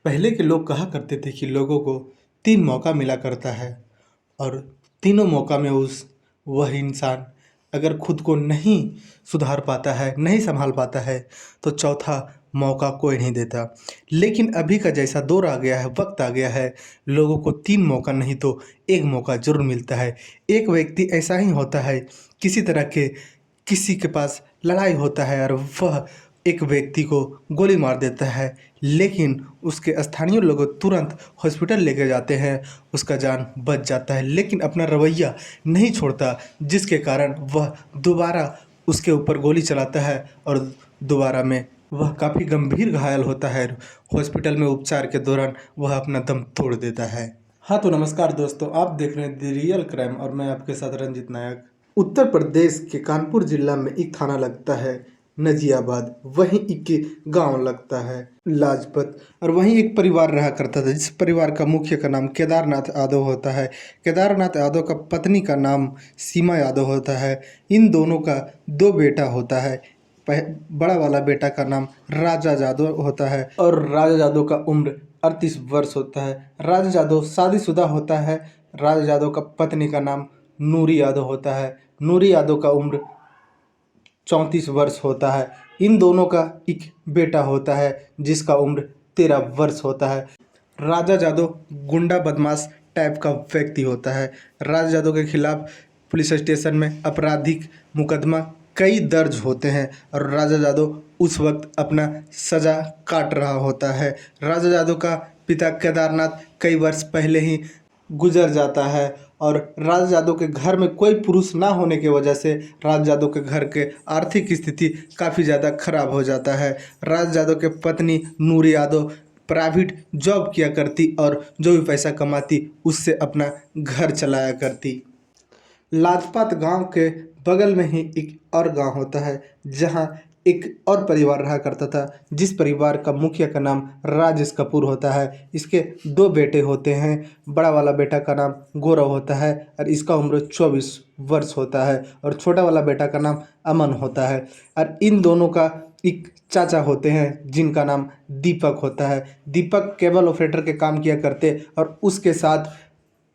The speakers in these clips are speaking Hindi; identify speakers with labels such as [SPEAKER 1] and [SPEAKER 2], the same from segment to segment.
[SPEAKER 1] पहले के लोग कहा करते थे कि लोगों को 3 मौका मिला करता है और तीनों मौका में वह इंसान अगर खुद को नहीं सुधार पाता है, नहीं सँभाल पाता है, तो चौथा मौका कोई नहीं देता। लेकिन अभी का जैसा दौर आ गया है, वक़्त आ गया है, लोगों को 3 मौका नहीं तो 1 मौका ज़रूर मिलता है। एक व्यक्ति ऐसा ही होता है, किसी तरह के किसी के पास लड़ाई होता है और वह एक व्यक्ति को गोली मार देता है, लेकिन उसके स्थानीय लोग तुरंत हॉस्पिटल लेके जाते हैं, उसका जान बच जाता है। लेकिन अपना रवैया नहीं छोड़ता, जिसके कारण वह दोबारा उसके ऊपर गोली चलाता है और दोबारा में वह काफ़ी गंभीर घायल होता है। हॉस्पिटल में उपचार के दौरान वह अपना दम तोड़ देता है। हाँ तो नमस्कार दोस्तों, आप देख रहे हैं द रियल क्राइम और मैं आपके साथ रंजित नायक। उत्तर प्रदेश के कानपुर जिला में एक थाना लगता है नजियाबाद, वहीं एक गांव लगता है लाजपत, और वहीं एक परिवार रहा करता था जिस परिवार का मुखिया का नाम केदारनाथ यादव होता है। केदारनाथ यादव का पत्नी का नाम सीमा यादव होता है। इन दोनों का 2 बेटा होता है। बड़ा वाला बेटा का नाम राजा यादव होता है और राजा यादव का उम्र 38 वर्ष होता है। राजा यादव शादीशुदा होता है। राजा यादव का पत्नी का नाम नूरी यादव होता है। नूरी यादव का उम्र 34 वर्ष होता है। इन दोनों का एक बेटा होता है जिसका उम्र 13 वर्ष होता है। राजा यादव गुंडा बदमाश टाइप का व्यक्ति होता है। राजा यादव के खिलाफ पुलिस स्टेशन में आपराधिक मुकदमा कई दर्ज होते हैं और राजा यादव उस वक्त अपना सज़ा काट रहा होता है। राजा यादव का पिता केदारनाथ कई वर्ष पहले ही गुजर जाता है और राज यादव के घर में कोई पुरुष ना होने की वजह से राज यादव के घर के आर्थिक स्थिति काफ़ी ज़्यादा खराब हो जाता है। राज यादव के पत्नी नूरी यादव प्राइवेट जॉब किया करती और जो भी पैसा कमाती उससे अपना घर चलाया करती। लाजपत गांव के बगल में ही एक और गांव होता है जहां एक और परिवार रहा करता था जिस परिवार का मुखिया का नाम राजेश कपूर होता है। इसके 2 बेटे होते हैं। बड़ा वाला बेटा का नाम गौरव होता है और इसका उम्र 24 वर्ष होता है और छोटा वाला बेटा का नाम अमन होता है। और इन दोनों का एक चाचा होते हैं जिनका नाम दीपक होता है। दीपक केबल ऑपरेटर के काम किया करते और उसके साथ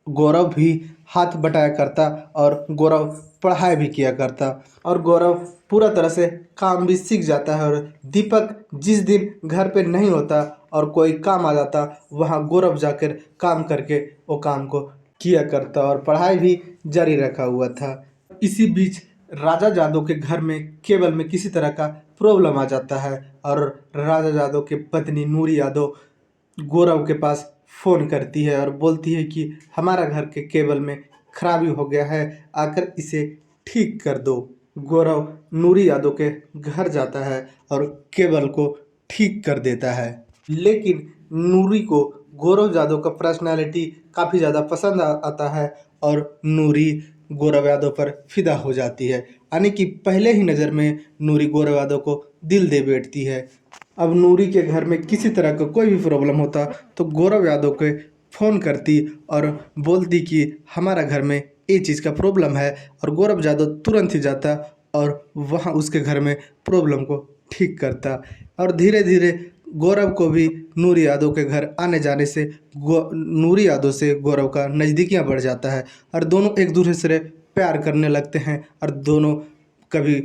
[SPEAKER 1] गौरव भी हाथ बटाया करता और गौरव पढ़ाई भी किया करता और गौरव पूरा तरह से काम भी सीख जाता है। और दीपक जिस दिन घर पे नहीं होता और कोई काम आ जाता वहाँ गौरव जाकर काम करके वो काम को किया करता और पढ़ाई भी जारी रखा हुआ था। इसी बीच राजा यादव के घर में केबल में किसी तरह का प्रॉब्लम आ जाता है और राजा यादव के पत्नी नूरी यादव गौरव के पास फ़ोन करती है और बोलती है कि हमारा घर के केबल में खराबी हो गया है, आकर इसे ठीक कर दो। गौरव नूरी यादव के घर जाता है और केबल को ठीक कर देता है। लेकिन नूरी को गौरव यादव का पर्सनालिटी काफ़ी ज़्यादा पसंद आता है और नूरी गौरव यादव पर फिदा हो जाती है, यानी कि पहले ही नज़र में नूरी गौरव यादव को दिल दे बैठती है। अब नूरी के घर में किसी तरह का कोई भी प्रॉब्लम होता तो गौरव यादव के फ़ोन करती और बोलती कि हमारा घर में ये चीज़ का प्रॉब्लम है और गौरव यादव तुरंत ही जाता और वहाँ उसके घर में प्रॉब्लम को ठीक करता। और धीरे धीरे गौरव को भी नूरी यादव के घर आने जाने से नूरी यादव से गौरव का नज़दीकियाँ बढ़ जाता है और दोनों एक दूसरे से प्यार करने लगते हैं और दोनों कभी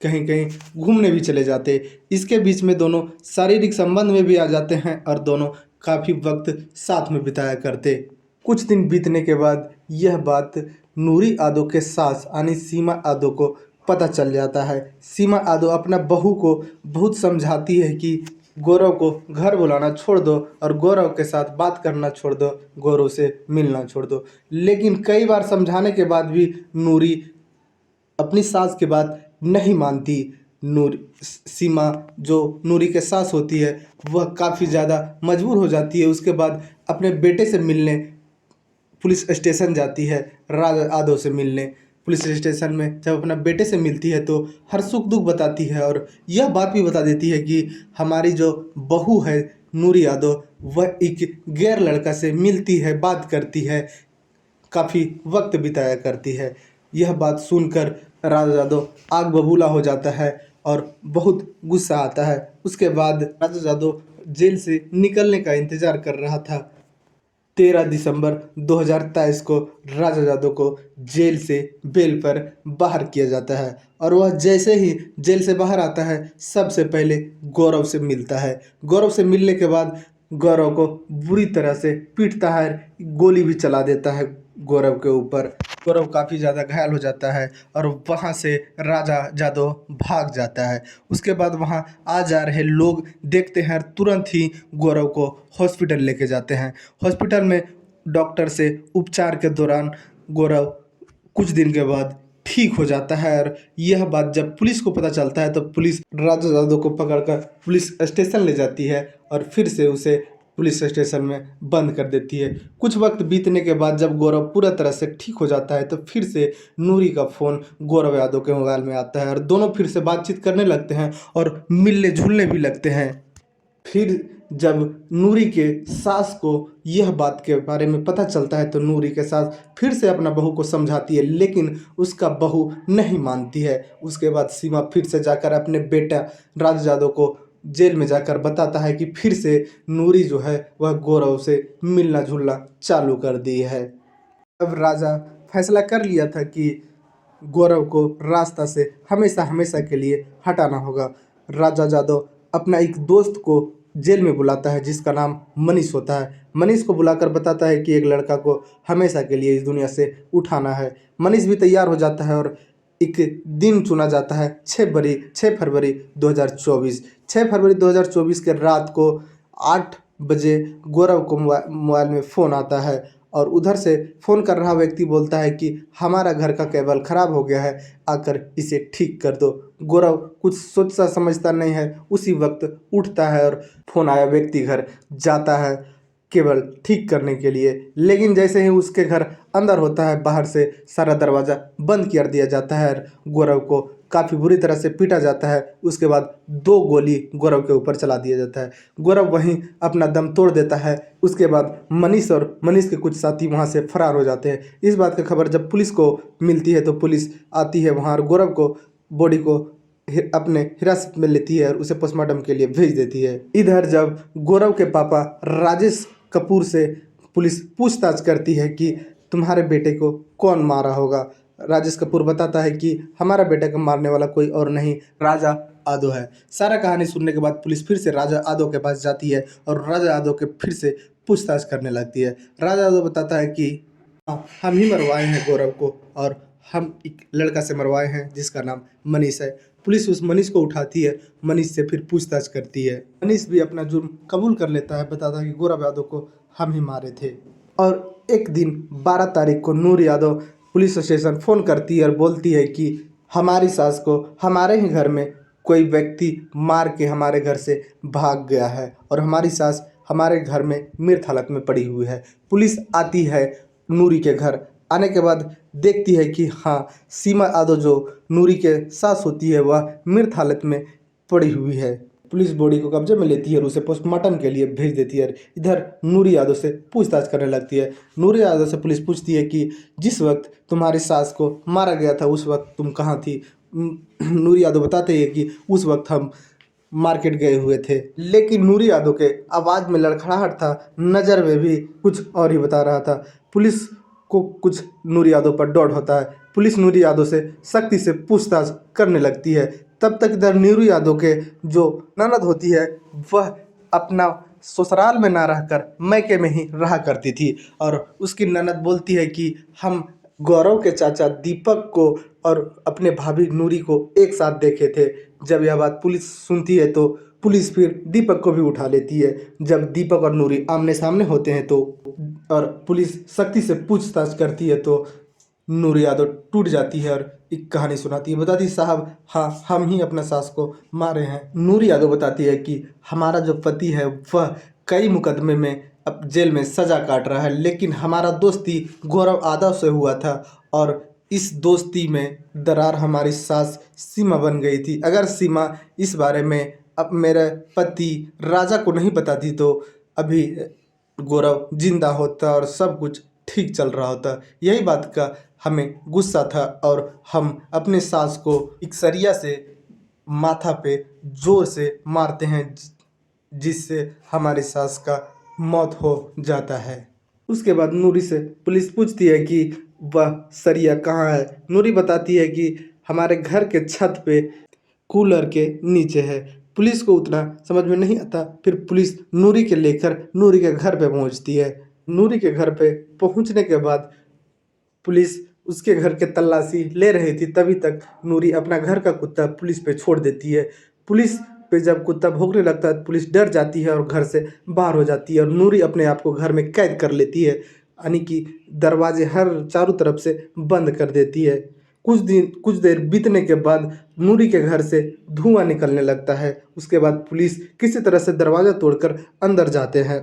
[SPEAKER 1] कहीं कहीं घूमने भी चले जाते। इसके बीच में दोनों शारीरिक संबंध में भी आ जाते हैं और दोनों काफ़ी वक्त साथ में बिताया करते। कुछ दिन बीतने के बाद यह बात नूरी यादव के सास यानी सीमा यादव को पता चल जाता है। सीमा यादव अपना बहू को बहुत समझाती है कि गौरव को घर बुलाना छोड़ दो और गौरव के साथ बात करना छोड़ दो, गौरव से मिलना छोड़ दो। लेकिन कई बार समझाने के बाद भी नूरी अपनी सास की बात नहीं मानती। सीमा जो नूरी के सास होती है वह काफ़ी ज़्यादा मजबूर हो जाती है। उसके बाद अपने बेटे से मिलने पुलिस स्टेशन जाती है। राजा यादव से मिलने पुलिस स्टेशन में जब अपना बेटे से मिलती है तो हर सुख दुख बताती है और यह बात भी बता देती है कि हमारी जो बहू है नूरी यादव वह एक गैर लड़का से मिलती है, बात करती है, काफ़ी वक्त बिताया करती है। यह बात सुनकर राजा यादव आग बबूला हो जाता है और बहुत गुस्सा आता है। उसके बाद राजा यादव जेल से निकलने का इंतजार कर रहा था। 13 दिसंबर 2023 को राजा यादव को जेल से बेल पर बाहर किया जाता है और वह जैसे ही जेल से बाहर आता है सबसे पहले गौरव से मिलता है। गौरव से मिलने के बाद गौरव को बुरी तरह से पीटता है, गोली भी चला देता है गौरव के ऊपर। गौरव काफ़ी ज़्यादा घायल हो जाता है और वहाँ से राजा यादव भाग जाता है। उसके बाद वहाँ आ जा रहे लोग देखते हैं और तुरंत ही गौरव को हॉस्पिटल लेके जाते हैं। हॉस्पिटल में डॉक्टर से उपचार के दौरान गौरव कुछ दिन के बाद ठीक हो जाता है और यह बात जब पुलिस को पता चलता है तो पुलिस राजा यादव को पकड़कर पुलिस स्टेशन ले जाती है और फिर से उसे पुलिस स्टेशन में बंद कर देती है। कुछ वक्त बीतने के बाद जब गौरव पूरा तरह से ठीक हो जाता है तो फिर से नूरी का फ़ोन गौरव यादव के मोबाइल में आता है और दोनों फिर से बातचीत करने लगते हैं और मिलने जुलने भी लगते हैं। फिर जब नूरी के सास को यह बात के बारे में पता चलता है तो नूरी के सास फिर से अपना बहू को समझाती है, लेकिन उसका बहू नहीं मानती है। उसके बाद सीमा फिर से जाकर अपने बेटा राज यादव को जेल में जाकर बताता है कि फिर से नूरी जो है वह गौरव से मिलना जुलना चालू कर दी है। अब राजा फैसला कर लिया था कि गौरव को रास्ता से हमेशा हमेशा के लिए हटाना होगा। राजा यादव अपना एक दोस्त को जेल में बुलाता है जिसका नाम मनीष होता है। मनीष को बुलाकर बताता है कि एक लड़का को हमेशा के लिए इस दुनिया से उठाना है। मनीष भी तैयार हो जाता है और एक दिन चुना जाता है 6 फरवरी 2024। 6 फरवरी 2024 के रात को 8 बजे गौरव को मोबाइल में फ़ोन आता है और उधर से फ़ोन कर रहा व्यक्ति बोलता है कि हमारा घर का केबल ख़राब हो गया है, आकर इसे ठीक कर दो। गौरव कुछ सोचता समझता नहीं है, उसी वक्त उठता है और फ़ोन आया व्यक्ति घर जाता है केबल ठीक करने के लिए। लेकिन जैसे ही उसके घर अंदर होता है बाहर से सारा दरवाज़ा बंद कर दिया जाता है और गौरव को काफ़ी बुरी तरह से पीटा जाता है। उसके बाद 2 गोली गौरव के ऊपर चला दिया जाता है। गौरव वहीं अपना दम तोड़ देता है। उसके बाद मनीष और मनीष के कुछ साथी वहां से फरार हो जाते हैं। इस बात की खबर जब पुलिस को मिलती है तो पुलिस आती है वहाँ और गौरव को बॉडी को अपने हिरासत में लेती है और उसे पोस्टमार्टम के लिए भेज देती है। इधर जब गौरव के पापा राजेश कपूर से पुलिस पूछताछ करती है कि तुम्हारे बेटे को कौन मारा होगा, राजेश कपूर बताता है कि हमारा बेटे को मारने वाला कोई और नहीं राजा यादव है। सारा कहानी सुनने के बाद पुलिस फिर से राजा यादव के पास जाती है और राजा यादव के फिर से पूछताछ करने लगती है। राजा यादव बताता है कि हाँ, हम ही मरवाए हैं गौरव को और हम एक लड़का से मरवाए हैं जिसका नाम मनीष है। पुलिस उस मनीष को उठाती है, मनीष से फिर पूछताछ करती है। मनीष भी अपना जुर्म कबूल कर लेता है, बताता है कि गौरव यादव को हम ही मारे थे। और एक दिन 12 तारीख को नूर यादव पुलिस स्टेशन फ़ोन करती है और बोलती है कि हमारी सास को हमारे ही घर में कोई व्यक्ति मार के हमारे घर से भाग गया है और हमारी सास हमारे घर में मृत हालत में पड़ी हुई है। पुलिस आती है नूरी के घर। आने के बाद देखती है कि हाँ, सीमा यादव जो नूरी के सास होती है वह मृत हालत में पड़ी हुई है। पुलिस बॉडी को कब्जे में लेती है और उसे पोस्टमार्टम के लिए भेज देती है। इधर नूरी यादव से पूछताछ करने लगती है। नूरी यादव से पुलिस पूछती है कि जिस वक्त तुम्हारी सास को मारा गया था उस वक्त तुम कहाँ थी। नूरी यादव बताते हैं कि उस वक्त हम मार्केट गए हुए थे। लेकिन नूरी यादव के आवाज़ में लड़खड़ाहट था, नज़र में भी कुछ और ही बता रहा था। पुलिस को कुछ नूरी यादव पर डाउट होता है। पुलिस नूरी यादव से सख्ती से पूछताछ करने लगती है। तब तक इधर नूरी यादव के जो ननद होती है वह अपना ससुराल में ना रहकर मैके में ही रहा करती थी और उसकी ननद बोलती है कि हम गौरव के चाचा दीपक को और अपने भाभी नूरी को एक साथ देखे थे। जब यह बात पुलिस सुनती है तो पुलिस फिर दीपक को भी उठा लेती है। जब दीपक और नूरी आमने सामने होते हैं तो और पुलिस सख्ती से पूछताछ करती है तो नूरी यादव टूट जाती है और एक कहानी सुनाती है। बताती है साहब हाँ, हम ही अपना सास को मारे हैं। नूरी यादव बताती है कि हमारा जो पति है वह कई मुकदमे में अब जेल में सज़ा काट रहा है, लेकिन हमारा दोस्ती गौरव यादव से हुआ था और इस दोस्ती में दरार हमारी सास सीमा बन गई थी। अगर सीमा इस बारे में अब मेरे पति राजा को नहीं बताती तो अभी गौरव जिंदा होता और सब कुछ ठीक चल रहा होता। यही बात का हमें गुस्सा था और हम अपने सास को एक सरिया से माथा पे जोर से मारते हैं जिससे हमारी सास का मौत हो जाता है। उसके बाद नूरी से पुलिस पूछती है कि वह सरिया कहाँ है। नूरी बताती है कि हमारे घर के छत पे कूलर के नीचे है। पुलिस को उतना समझ में नहीं आता, फिर पुलिस नूरी के लेकर नूरी के घर पे पहुंचती है। नूरी के घर पे पहुंचने के बाद पुलिस उसके घर के तलाशी ले रही थी, तभी तक नूरी अपना घर का कुत्ता पुलिस पे छोड़ देती है। पुलिस पे जब कुत्ता भौंकने लगता है, पुलिस डर जाती है और घर से बाहर हो जाती है और नूरी अपने आप को घर में कैद कर लेती है, यानी कि दरवाजे हर चारों तरफ से बंद कर देती है। कुछ देर बीतने के बाद नूरी के घर से धुआं निकलने लगता है। उसके बाद पुलिस किसी तरह से दरवाज़ा तोड़कर अंदर जाते हैं।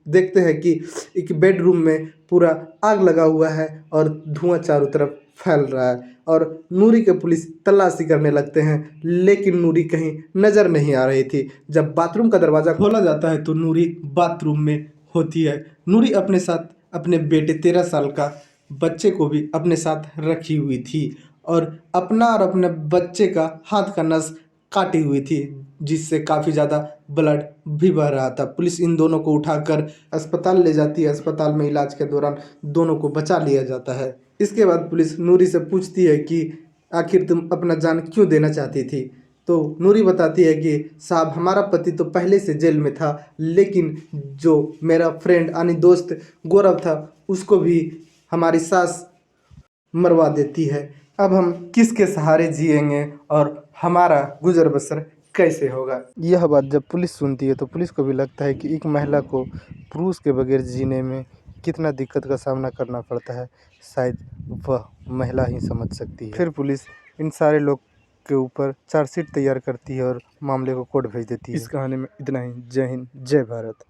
[SPEAKER 1] देखते हैं कि एक बेडरूम में पूरा आग लगा हुआ है और धुआं चारों तरफ फैल रहा है और नूरी के पुलिस तलाशी करने लगते हैं, लेकिन नूरी कहीं नज़र नहीं आ रही थी। जब बाथरूम का दरवाज़ा खोला जाता है तो नूरी बाथरूम में होती है। नूरी अपने साथ अपने बेटे 13 साल का बच्चे को भी अपने साथ रखी हुई थी और अपना और अपने बच्चे का हाथ का नस काटी हुई थी, जिससे काफ़ी ज़्यादा ब्लड भी बह रहा था। पुलिस इन दोनों को उठाकर अस्पताल ले जाती है। अस्पताल में इलाज के दौरान दोनों को बचा लिया जाता है। इसके बाद पुलिस नूरी से पूछती है कि आखिर तुम अपना जान क्यों देना चाहती थी। तो नूरी बताती है कि साहब, हमारा पति तो पहले से जेल में था, लेकिन जो मेरा फ्रेंड यानी दोस्त गौरव था, उसको भी हमारी सास मरवा देती है। अब हम किसके सहारे जिएंगे और हमारा गुजर बसर कैसे होगा। यह बात जब पुलिस सुनती है तो पुलिस को भी लगता है कि एक महिला को पुरुष के बगैर जीने में कितना दिक्कत का सामना करना पड़ता है, शायद वह महिला ही समझ सकती है। फिर पुलिस इन सारे लोग के ऊपर चार्जशीट तैयार करती है और मामले को कोर्ट भेज देती है। इस कहानी में इतना ही। जय हिंद, जय भारत।